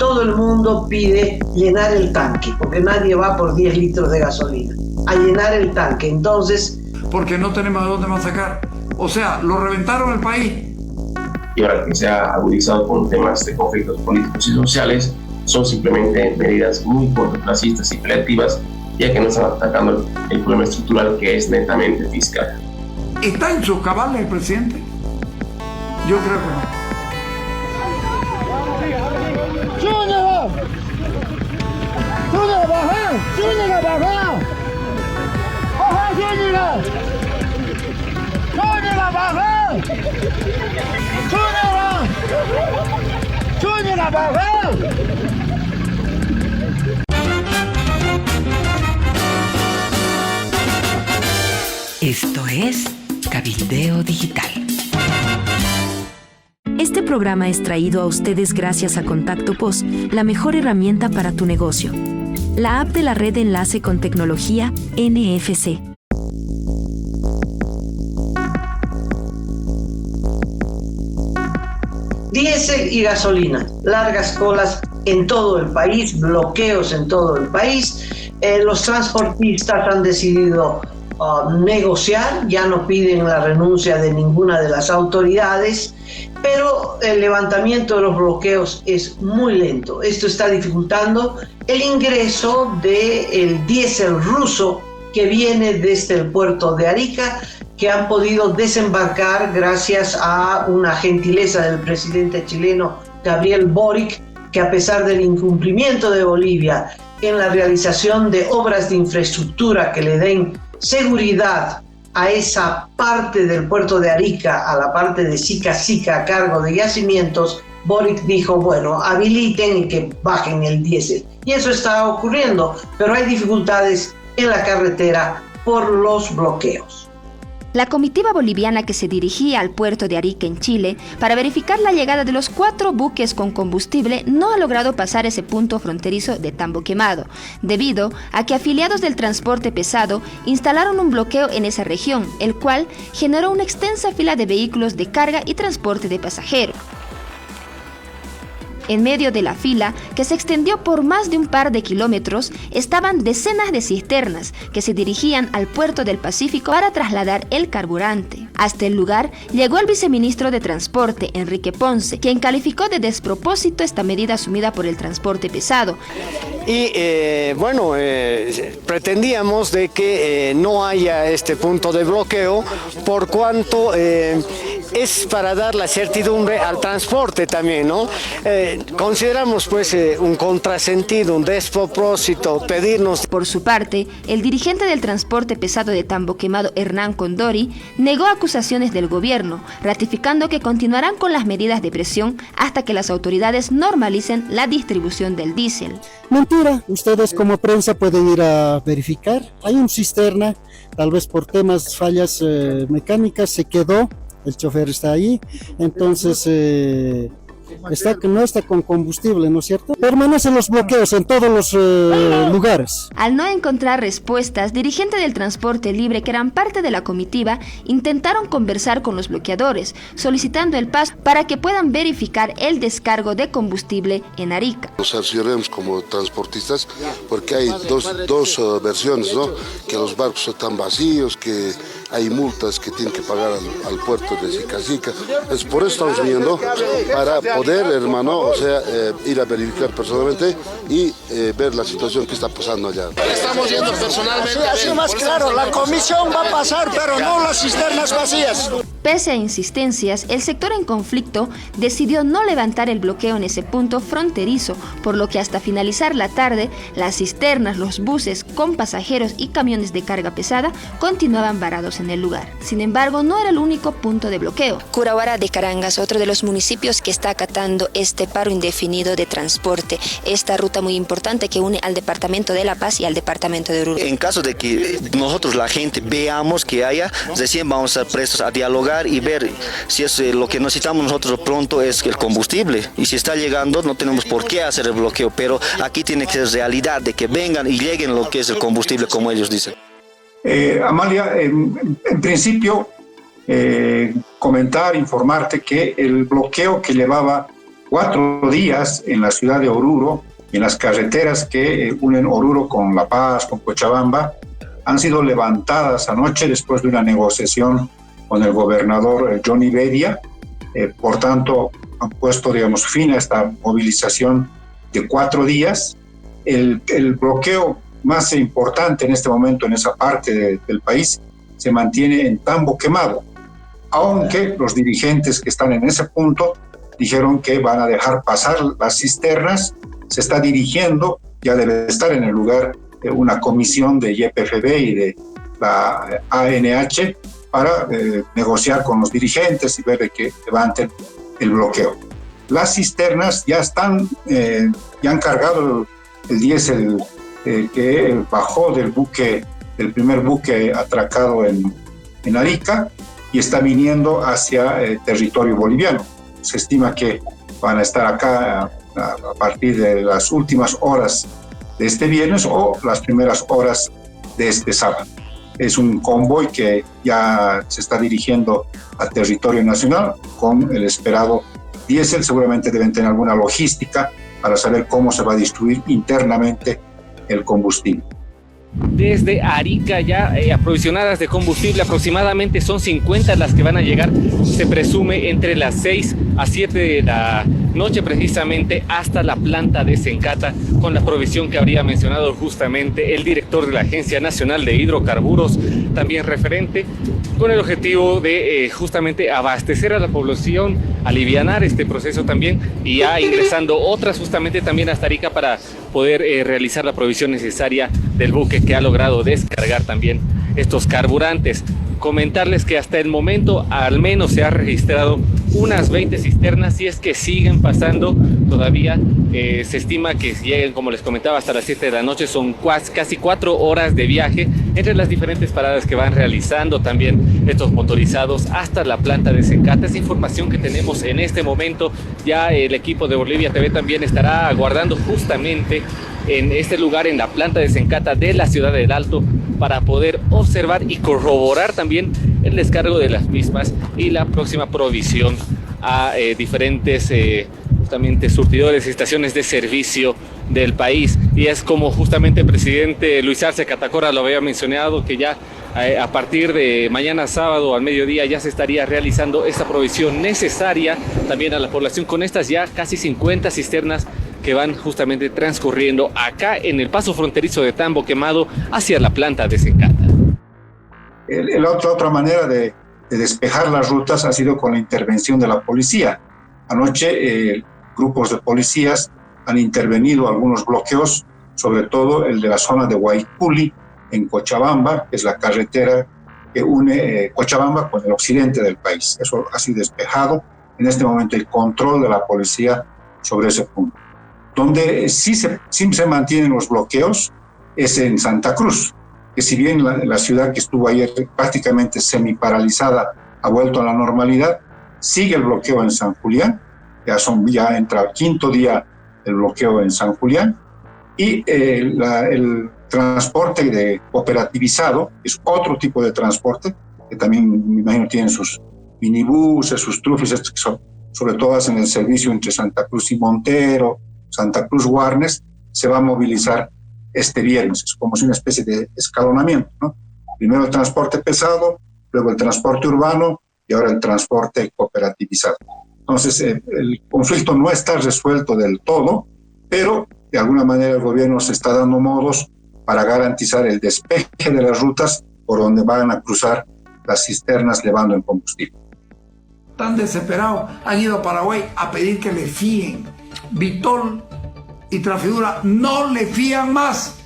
todo el mundo pide llenar el tanque, porque nadie va por 10 litros de gasolina, a llenar el tanque. Entonces, porque no tenemos de dónde más sacar. O sea, lo reventaron el país. Y ahora que se ha agudizado con temas de conflictos políticos y sociales, son simplemente medidas muy cortoplacistas y paliativas, ya que no están atacando el problema estructural, que es netamente fiscal. ¿Está en sus cabales el presidente? Yo creo que no. Esto es Cabildeo Digital. Este programa es traído a ustedes gracias a Contacto POS, la mejor herramienta para tu negocio. La app de la red de enlace con tecnología NFC. Diésel y gasolina, largas colas en todo el país, bloqueos en todo el país. Los transportistas han decidido negociar, ya no piden la renuncia de ninguna de las autoridades, pero el levantamiento de los bloqueos es muy lento. Esto está dificultando el ingreso del diésel ruso que viene desde el puerto de Arica, que han podido desembarcar gracias a una gentileza del presidente chileno Gabriel Boric, que a pesar del incumplimiento de Bolivia en la realización de obras de infraestructura que le den seguridad a esa parte del puerto de Arica, a la parte de Sica a cargo de yacimientos, Boric dijo, bueno, habiliten y que bajen el diésel. Y eso está ocurriendo, pero hay dificultades en la carretera por los bloqueos. La comitiva boliviana que se dirigía al puerto de Arica en Chile para verificar la llegada de los 4 buques con combustible no ha logrado pasar ese punto fronterizo de Tambo Quemado, debido a que afiliados del transporte pesado instalaron un bloqueo en esa región, el cual generó una extensa fila de vehículos de carga y transporte de pasajeros. En medio de la fila, que se extendió por más de un par de kilómetros, estaban decenas de cisternas que se dirigían al puerto del Pacífico para trasladar el carburante. Hasta el lugar llegó el viceministro de Transporte, Enrique Ponce, quien calificó de despropósito esta medida asumida por el transporte pesado. Y pretendíamos de que no haya este punto de bloqueo, por cuanto es para dar la certidumbre al transporte también, ¿no? Consideramos pues un contrasentido, un despropósito pedirnos. Por su parte, el dirigente del transporte pesado de Tambo Quemado, Hernán Condori, negó acusaciones del gobierno, ratificando que continuarán con las medidas de presión hasta que las autoridades normalicen la distribución del diésel. Mentira, ustedes como prensa pueden ir a verificar. Hay un cisterna, tal vez por temas fallas mecánicas se quedó, el chofer está ahí, entonces no está con combustible, ¿no es cierto? Permanecen los bloqueos en todos los lugares. Al no encontrar respuestas, dirigentes del transporte libre que eran parte de la comitiva intentaron conversar con los bloqueadores, solicitando el paso para que puedan verificar el descargo de combustible en Arica. Nos aseguramos como transportistas porque hay dos versiones, ¿no? Que los barcos están vacíos, que hay multas que tienen que pagar al puerto de Sica. Es por eso estamos viendo, para poder, hermano, ir a verificar personalmente y ver la situación que está pasando allá. Estamos yendo personalmente. Así más claro, la comisión va a pasar, pero no las cisternas vacías. Pese a insistencias, el sector en conflicto decidió no levantar el bloqueo en ese punto fronterizo, por lo que hasta finalizar la tarde, las cisternas, los buses con pasajeros y camiones de carga pesada continuaban varados en el lugar. Sin embargo, no era el único punto de bloqueo. Curahuara de Carangas, otro de los municipios que está acatando este paro indefinido de transporte, esta ruta muy importante que une al departamento de La Paz y al departamento de Oruro. En caso de que nosotros, la gente, veamos que haya, recién vamos a estar prestos a dialogar y ver si es lo que necesitamos nosotros pronto es el combustible, y si está llegando no tenemos por qué hacer el bloqueo, pero aquí tiene que ser realidad de que vengan y lleguen lo que es el combustible como ellos dicen. Amalia, en principio comentar, informarte que el bloqueo que llevaba 4 días en la ciudad de Oruro, en las carreteras que unen Oruro con La Paz, con Cochabamba, han sido levantadas anoche después de una negociación con el gobernador Johnny Bedia. Por tanto, han puesto, digamos, fin a esta movilización de 4 días. El bloqueo más importante en este momento en esa parte del país se mantiene en Tambo Quemado, aunque los dirigentes que están en ese punto dijeron que van a dejar pasar las cisternas. Se está dirigiendo, ya debe estar en el lugar, una comisión de YPFB y de la ANH para negociar con los dirigentes y ver de que levanten el bloqueo. Las cisternas ya están, ya han cargado el diésel que bajó del primer buque atracado en Arica y está viniendo hacia territorio boliviano. Se estima que van a estar acá a partir de las últimas horas de este viernes o las primeras horas de este sábado. Es un convoy que ya se está dirigiendo a territorio nacional con el esperado diésel. Seguramente deben tener alguna logística para saber cómo se va a distribuir internamente el combustible. Desde Arica ya aprovisionadas de combustible, aproximadamente son 50 las que van a llegar, se presume entre las 6 a 7 de la noche precisamente, hasta la planta de Sencata, con la provisión que habría mencionado justamente el director de la Agencia Nacional de Hidrocarburos, también referente, con el objetivo de justamente abastecer a la población, alivianar este proceso también, y ya ingresando otras justamente también hasta Arica para poder realizar la provisión necesaria del buque que ha logrado descargar también estos carburantes. Comentarles que hasta el momento al menos se ha registrado unas 20 cisternas, y es que siguen pasando todavía. Se estima que lleguen, como les comentaba, hasta las 7 de la noche. Son casi 4 horas de viaje entre las diferentes paradas que van realizando también estos motorizados hasta la planta de Sencata. Esa información que tenemos en este momento. Ya el equipo de Bolivia TV también estará aguardando justamente en este lugar, en la planta de Sencata de la ciudad del Alto, para poder observar y corroborar también el descargo de las mismas y la próxima provisión a diferentes justamente surtidores y estaciones de servicio del país. Y es como justamente el presidente Luis Arce Catacora lo había mencionado, que ya a partir de mañana sábado al mediodía ya se estaría realizando esta provisión necesaria también a la población, con estas ya casi 50 cisternas que van justamente transcurriendo acá en el paso fronterizo de Tambo Quemado hacia la planta de Sencata. Otra manera de despejar las rutas ha sido con la intervención de la policía. Anoche grupos de policías han intervenido algunos bloqueos, sobre todo el de la zona de Guayculi, en Cochabamba, que es la carretera que une Cochabamba con el occidente del país. Eso ha sido despejado. En este momento el control de la policía sobre ese punto. Donde sí se mantienen los bloqueos es en Santa Cruz, que si bien la ciudad que estuvo ayer prácticamente semiparalizada ha vuelto a la normalidad, sigue el bloqueo en San Julián. Ya entra el 5.º día el bloqueo en San Julián, y el transporte cooperativizado es otro tipo de transporte que también, me imagino, tienen sus minibuses, sus trufis, que sobre todo hacen el servicio entre Santa Cruz y Montero, Santa Cruz Guarnes. Se va a movilizar este viernes. Es como si una especie de escalonamiento, ¿no? Primero el transporte pesado, luego el transporte urbano y ahora el transporte cooperativizado. Entonces, el conflicto no está resuelto del todo, pero de alguna manera el gobierno se está dando modos para garantizar el despeje de las rutas por donde van a cruzar las cisternas llevando el combustible. Tan desesperados, han ido a Paraguay a pedir que le fíen. Vitol y Trafigura no le fían más.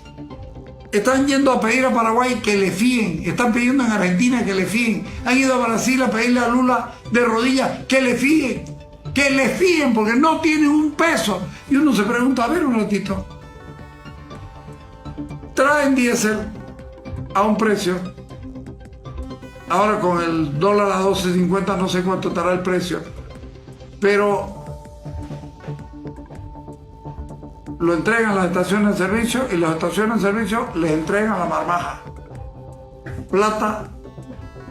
Están yendo a pedir a Paraguay que le fíen. Están pidiendo en Argentina que le fíen. Han ido a Brasil a pedirle a Lula de rodillas que le fíen. Que le fíen, porque no tienen un peso. Y uno se pregunta, a ver un ratito. Traen diésel a un precio. Ahora con el dólar a 12.50 no sé cuánto estará el precio. Pero lo entregan a las estaciones de servicio, y las estaciones de servicio les entregan la marmaja, plata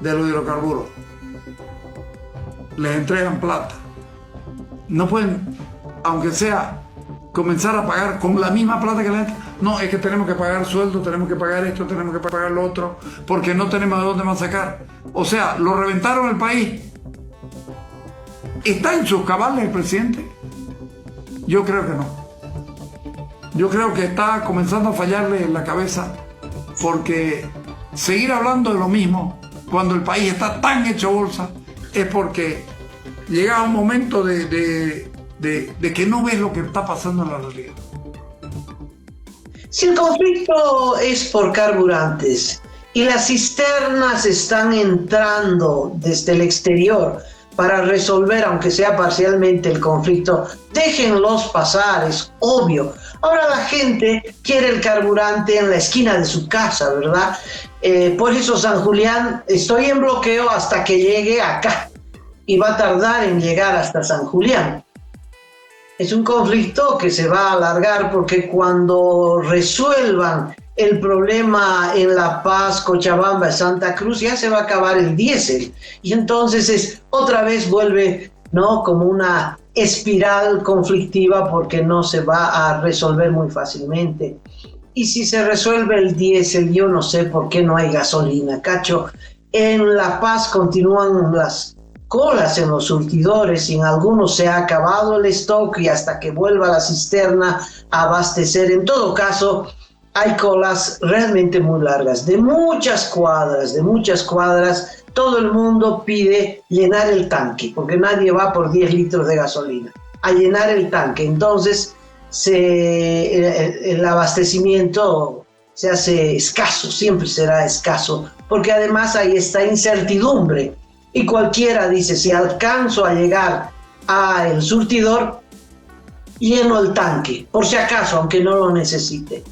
de los hidrocarburos, les entregan plata. No pueden aunque sea comenzar a pagar con la misma plata que la gente. No, es que tenemos que pagar sueldo, tenemos que pagar esto, tenemos que pagar lo otro, porque no tenemos de dónde más sacar. O sea, lo reventaron el país. ¿Está en sus cabales el presidente? Yo creo que no. Yo creo que está comenzando a fallarle la cabeza, porque seguir hablando de lo mismo cuando el país está tan hecho bolsa es porque llega un momento de que no ves lo que está pasando en la realidad. Si el conflicto es por carburantes y las cisternas están entrando desde el exterior para resolver, aunque sea parcialmente, el conflicto, déjenlos pasar, es obvio. Ahora la gente quiere el carburante en la esquina de su casa, ¿verdad? Por eso San Julián, estoy en bloqueo hasta que llegue acá, y va a tardar en llegar hasta San Julián. Es un conflicto que se va a alargar, porque cuando resuelvan el problema en La Paz, Cochabamba, Santa Cruz, ya se va a acabar el diésel. Y entonces otra vez vuelve, ¿no?, como una espiral conflictiva, porque no se va a resolver muy fácilmente. Y si se resuelve el diésel, yo no sé por qué no hay gasolina, cacho. En La Paz continúan las colas en los surtidores, y en algunos se ha acabado el stock, y hasta que vuelva la cisterna a abastecer. En todo caso, hay colas realmente muy largas, de muchas cuadras, todo el mundo pide llenar el tanque, porque nadie va por 10 litros de gasolina, a llenar el tanque. Entonces el abastecimiento se hace escaso, siempre será escaso, porque además hay esta incertidumbre. Y cualquiera dice, si alcanzo a llegar al surtidor, lleno el tanque, por si acaso, aunque no lo necesite.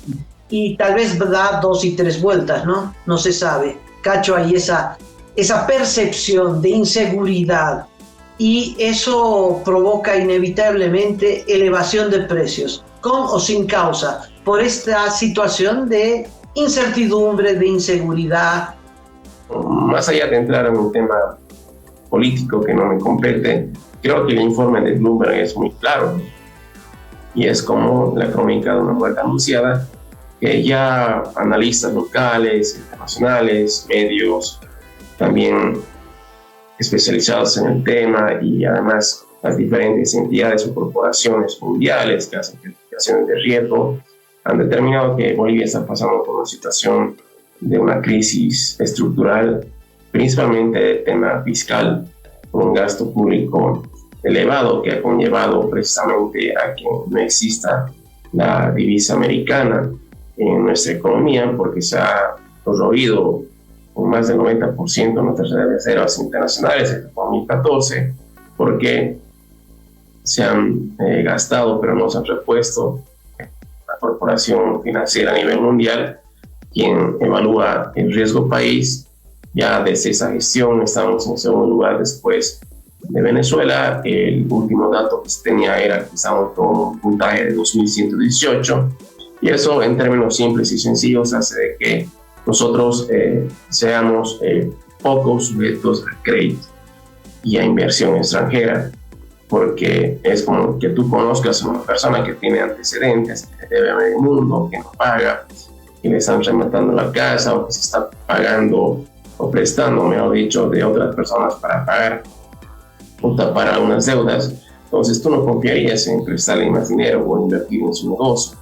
Y tal vez da 2 y 3 vueltas, ¿no? No se sabe. Cacho, hay esa percepción de inseguridad, y eso provoca inevitablemente elevación de precios, con o sin causa, por esta situación de incertidumbre, de inseguridad. Más allá de entrar en un tema político que no me compete, creo que el informe de Bloomberg es muy claro, y es como la crónica de una muerte anunciada, que ya analistas locales, internacionales, medios también especializados en el tema, y además las diferentes entidades o corporaciones mundiales que hacen calificaciones de riesgo, han determinado que Bolivia está pasando por una situación de una crisis estructural, principalmente de tema fiscal, con un gasto público elevado que ha conllevado precisamente a que no exista la divisa americana en nuestra economía, porque se ha corroído con más del 90% nuestras reservas internacionales desde 2014, porque se han gastado pero no se han repuesto. La corporación financiera a nivel mundial, quien evalúa el riesgo país, ya desde esa gestión estamos en segundo lugar después de Venezuela. El último dato que se tenía era que estamos con un puntaje de 2118, y eso en términos simples y sencillos hace de que nosotros seamos poco sujetos a crédito y a inversión extranjera, porque es como que tú conozcas a una persona que tiene antecedentes, que debe a medio mundo, que no paga, que le están rematando la casa, o que se está pagando o prestando, mejor dicho, de otras personas para pagar o tapar algunas deudas. Entonces tú no confiarías en prestarle más dinero o invertir en su negocio.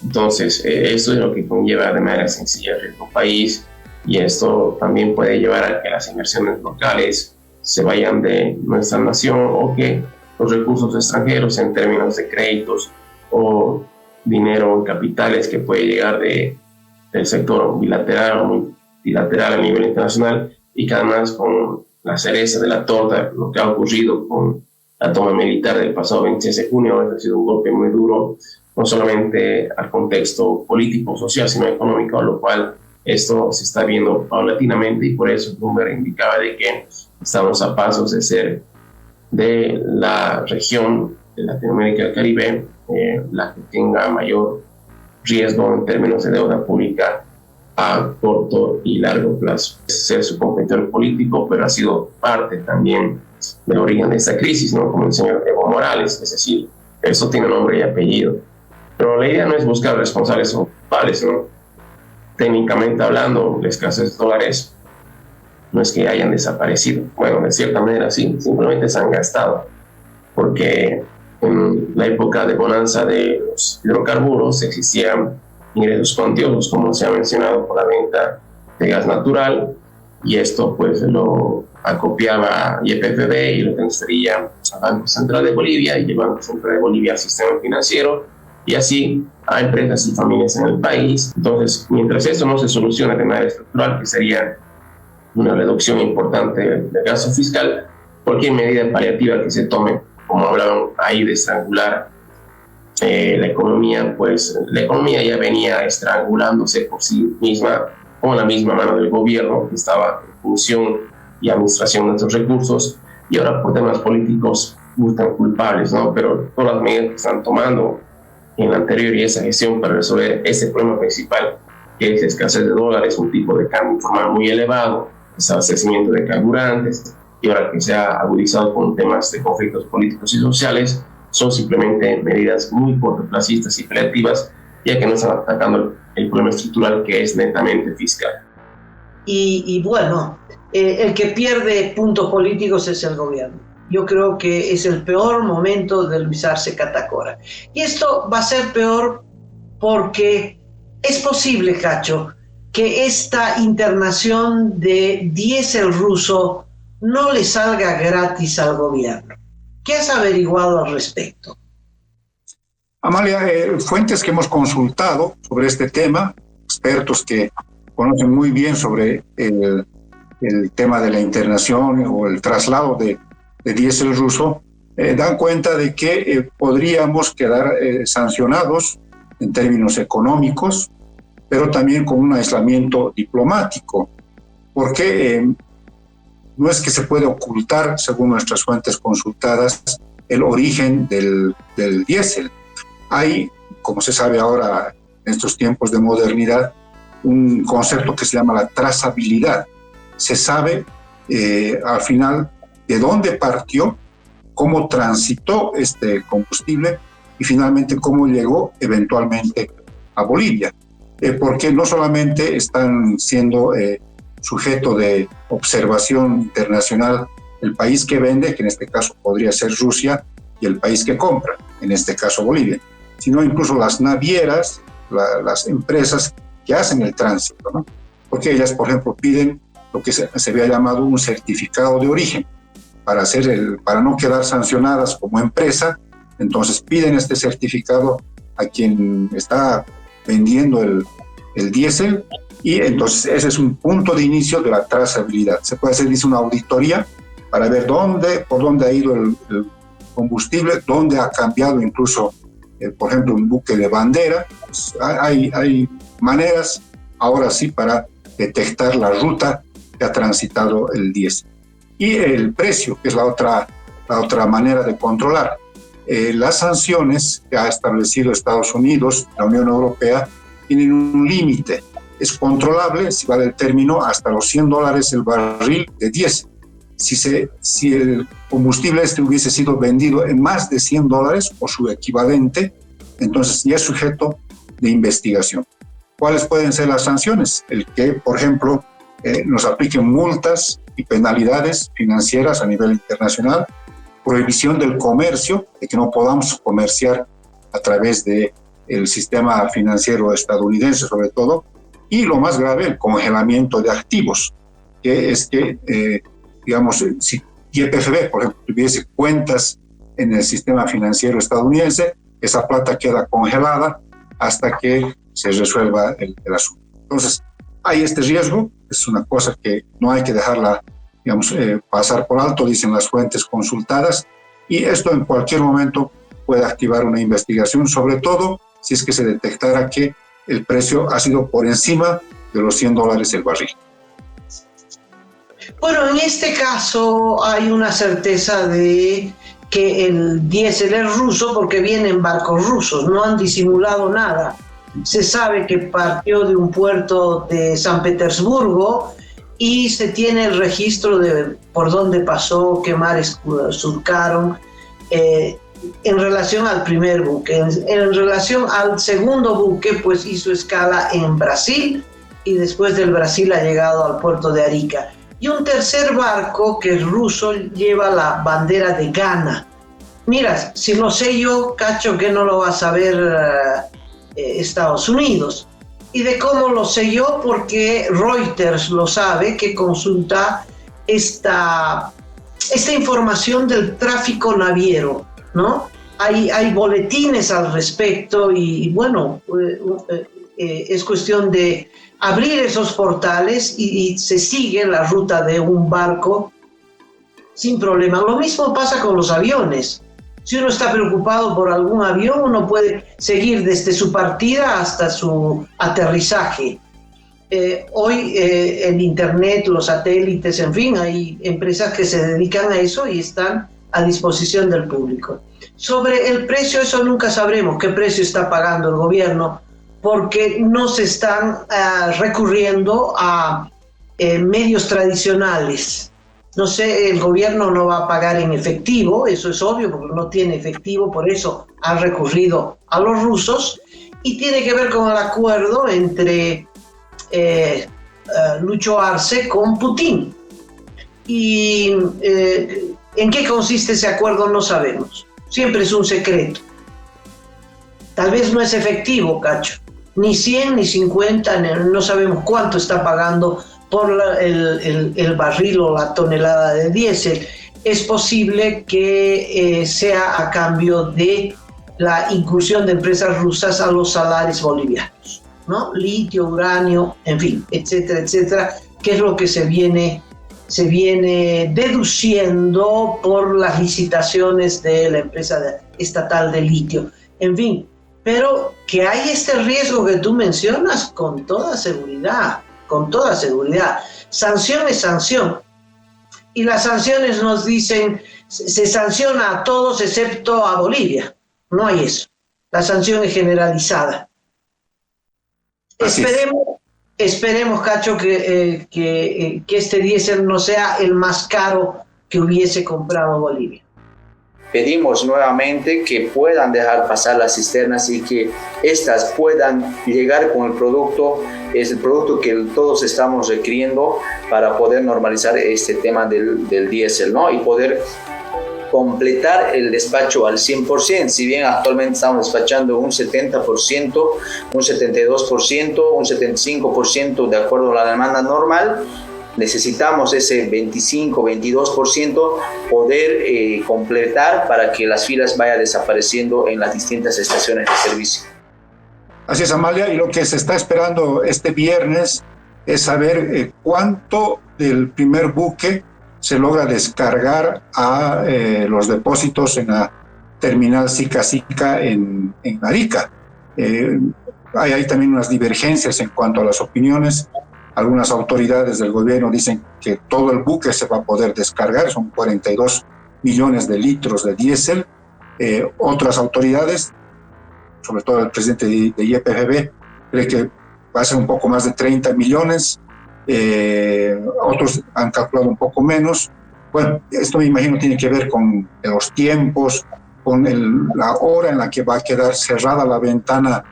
Entonces esto es lo que conlleva de manera sencilla el riesgo país, y esto también puede llevar a que las inversiones locales se vayan de nuestra nación, o que los recursos extranjeros en términos de créditos o dinero en capitales que puede llegar del sector bilateral o multilateral a nivel internacional, y que además con la cereza de la torta, lo que ha ocurrido con la toma militar del pasado 26 de junio, ha sido un golpe muy duro, no solamente al contexto político, social, sino económico, lo cual esto se está viendo paulatinamente, y por eso Bloomberg indicaba de que estamos a pasos de ser de la región de Latinoamérica y el Caribe la que tenga mayor riesgo en términos de deuda pública a corto y largo plazo. Ser su competidor político, pero ha sido parte también del origen de esta crisis, ¿no? Como el señor Evo Morales, es decir, Eso tiene nombre y apellido. Pero la idea no es buscar responsables o culpables, ¿no? Técnicamente hablando, la escasez de dólares no es que hayan desaparecido. Bueno, de cierta manera sí, simplemente se han gastado. Porque en la época de bonanza de los hidrocarburos existían ingresos cuantiosos, como se ha mencionado, por la venta de gas natural, y esto pues lo acopiaba YPFB y lo transfería al Banco Central de Bolivia, y el Banco Central de Bolivia al sistema financiero, y así a empresas y familias en el país. Entonces, mientras eso no se soluciona de manera estructural, que sería una reducción importante del gasto fiscal, cualquier medida paliativa que se tome, como hablaban ahí de estrangular la economía, pues la economía ya venía estrangulándose por sí misma, con la misma mano del gobierno que estaba en función y administración de estos recursos, y ahora por temas políticos buscan culpables, ¿no? Pero todas las medidas que están tomando en la anterior y esa gestión para resolver ese problema principal, que es la escasez de dólares, un tipo de cambio informal muy elevado, desabastecimiento de carburantes, y ahora que se ha agudizado con temas de conflictos políticos y sociales, son simplemente medidas muy cortoplacistas y paliativas, ya que no están atacando el problema estructural, que es netamente fiscal. Y bueno, el que pierde puntos políticos es el gobierno. Yo creo que es el peor momento de Luis Arce Catacora. Y esto va a ser peor porque es posible, Cacho, que esta internación de diésel ruso no le salga gratis al gobierno. ¿Qué has averiguado al respecto? Amalia, fuentes que hemos consultado sobre este tema, expertos que conocen muy bien sobre el tema de la internación o el traslado de diésel ruso, dan cuenta de que podríamos quedar sancionados en términos económicos, pero también con un aislamiento diplomático, porque no es que se puede ocultar, según nuestras fuentes consultadas, el origen del diésel. Hay, como se sabe ahora en estos tiempos de modernidad, un concepto que se llama la trazabilidad. Se sabe al final de dónde partió, cómo transitó este combustible y finalmente cómo llegó eventualmente a Bolivia. Porque no solamente están siendo sujeto de observación internacional el país que vende, que en este caso podría ser Rusia, y el país que compra, en este caso Bolivia, sino incluso las navieras, las empresas que hacen el tránsito, ¿no? Porque ellas, por ejemplo, piden lo que se había llamado un certificado de origen para no quedar sancionadas como empresa. Entonces piden este certificado a quien está vendiendo el diésel, y entonces ese es un punto de inicio de la trazabilidad. Se puede hacer, dice, una auditoría para ver por dónde ha ido el combustible, dónde ha cambiado incluso, por ejemplo, un buque de bandera. Pues hay maneras ahora sí para detectar la ruta que ha transitado el diésel. Y el precio, que es la otra manera de controlar. Las sanciones que ha establecido Estados Unidos, la Unión Europea, tienen un límite. Es controlable, si vale el término, hasta los $100 el barril de diésel. Si el combustible hubiese sido vendido en más de $100 o su equivalente, entonces ya es sujeto de investigación. ¿Cuáles pueden ser las sanciones? El que, por ejemplo, nos apliquen multas y penalidades financieras a nivel internacional, prohibición del comercio, de que no podamos comerciar a través del sistema financiero estadounidense sobre todo, y lo más grave, el congelamiento de activos, que es que, digamos, si YPFB, por ejemplo, tuviese cuentas en el sistema financiero estadounidense, esa plata queda congelada hasta que se resuelva el asunto. Entonces, hay este riesgo, es una cosa que no hay que dejarla, digamos, pasar por alto, dicen las fuentes consultadas, y esto en cualquier momento puede activar una investigación, sobre todo si es que se detectara que el precio ha sido por encima de los $100 el barril. Bueno, en este caso hay una certeza de que el diésel es ruso porque viene en barcos rusos, no han disimulado nada. Se sabe que partió de un puerto de San Petersburgo y se tiene el registro de por dónde pasó, qué mares surcaron. en relación al primer buque. En relación al segundo buque, pues hizo escala en Brasil y después del Brasil ha llegado al puerto de Arica. Y un tercer barco, que es ruso, lleva la bandera de Ghana. Mira, si lo sé yo, cacho que no lo va a saber Estados Unidos. ¿Y de cómo lo sé yo? Porque Reuters lo sabe, que consulta esta información del tráfico naviero, ¿no? Hay boletines al respecto y bueno, es cuestión de abrir esos portales y se sigue la ruta de un barco sin problema. Lo mismo pasa con los aviones. Si uno está preocupado por algún avión, uno puede seguir desde su partida hasta su aterrizaje. Hoy el internet, los satélites, en fin, hay empresas que se dedican a eso y están a disposición del público. Sobre el precio, eso nunca sabremos qué precio está pagando el gobierno, porque no se están recurriendo a medios tradicionales. No sé, el gobierno no va a pagar en efectivo, eso es obvio, porque no tiene efectivo, por eso ha recurrido a los rusos, y tiene que ver con el acuerdo entre Lucho Arce con Putin. Y en qué consiste ese acuerdo no sabemos, siempre es un secreto. Tal vez no es efectivo, cacho, ni 100 ni 50, no sabemos cuánto está pagando por el barril o la tonelada de diésel. Es posible que sea a cambio de la incursión de empresas rusas a los salares bolivianos, ¿no? Litio, uranio, en fin, etcétera, etcétera, que es lo que se viene deduciendo por las licitaciones de la empresa estatal de litio. En fin, pero que hay este riesgo que tú mencionas, con toda seguridad. Sanción es sanción. Y las sanciones nos dicen, se sanciona a todos excepto a Bolivia. No hay eso. La sanción es generalizada. Esperemos, Cacho, que este diésel no sea el más caro que hubiese comprado Bolivia. Pedimos nuevamente que puedan dejar pasar las cisternas y que éstas puedan llegar con el producto, es el producto que todos estamos requiriendo para poder normalizar este tema del diésel, ¿no? Y poder completar el despacho al 100%, si bien actualmente estamos despachando un 70%, un 72%, un 75% de acuerdo a la demanda normal. Necesitamos ese 25-22% poder completar para que las filas vayan desapareciendo en las distintas estaciones de servicio. Así es, Amalia, y lo que se está esperando este viernes es saber cuánto del primer buque se logra descargar a los depósitos en la terminal Sica en Arica. Hay también unas divergencias en cuanto a las opiniones. Algunas autoridades del gobierno dicen que todo el buque se va a poder descargar, son 42 millones de litros de diésel. Otras autoridades, sobre todo el presidente de YPFB, cree que va a ser un poco más de 30 millones. Otros han calculado un poco menos. Bueno, esto me imagino tiene que ver con los tiempos, con la hora en la que va a quedar cerrada la ventana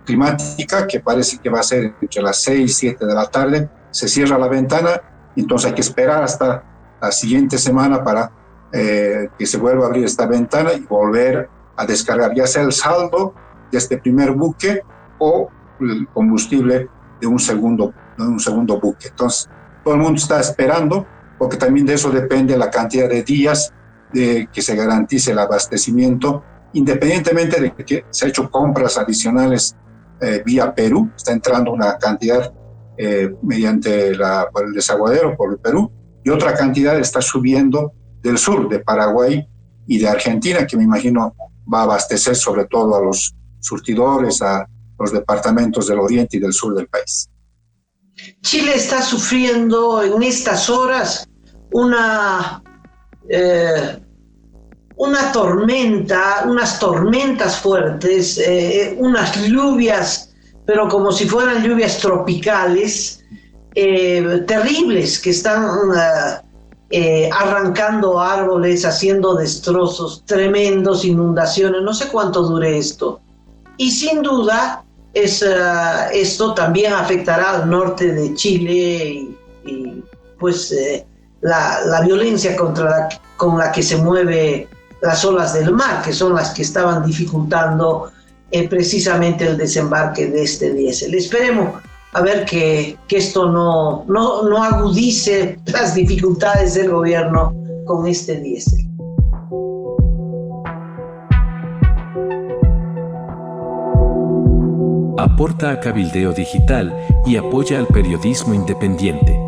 climática, que parece que va a ser entre las 6 y 7 de la tarde. Se cierra la ventana, entonces hay que esperar hasta la siguiente semana para que se vuelva a abrir esta ventana y volver a descargar ya sea el saldo de este primer buque o el combustible de un segundo buque. Entonces todo el mundo está esperando, porque también de eso depende la cantidad de días de que se garantice el abastecimiento, independientemente de que se ha hecho compras adicionales vía Perú. Está entrando una cantidad mediante por el desaguadero, por el Perú, y otra cantidad está subiendo del sur, de Paraguay y de Argentina, que me imagino va a abastecer sobre todo a los surtidores, a los departamentos del oriente y del sur del país. Chile está sufriendo en estas horas unas tormentas fuertes, unas lluvias, pero como si fueran lluvias tropicales, terribles, que están arrancando árboles, haciendo destrozos tremendos, inundaciones, no sé cuánto dure esto. Y sin duda esto también afectará al norte de Chile y pues la violencia con la que se mueve las olas del mar, que son las que estaban dificultando precisamente el desembarque de este diésel. Esperemos a ver que esto no agudice las dificultades del gobierno con este diésel. Aporta a Cabildeo Digital y apoya al periodismo independiente.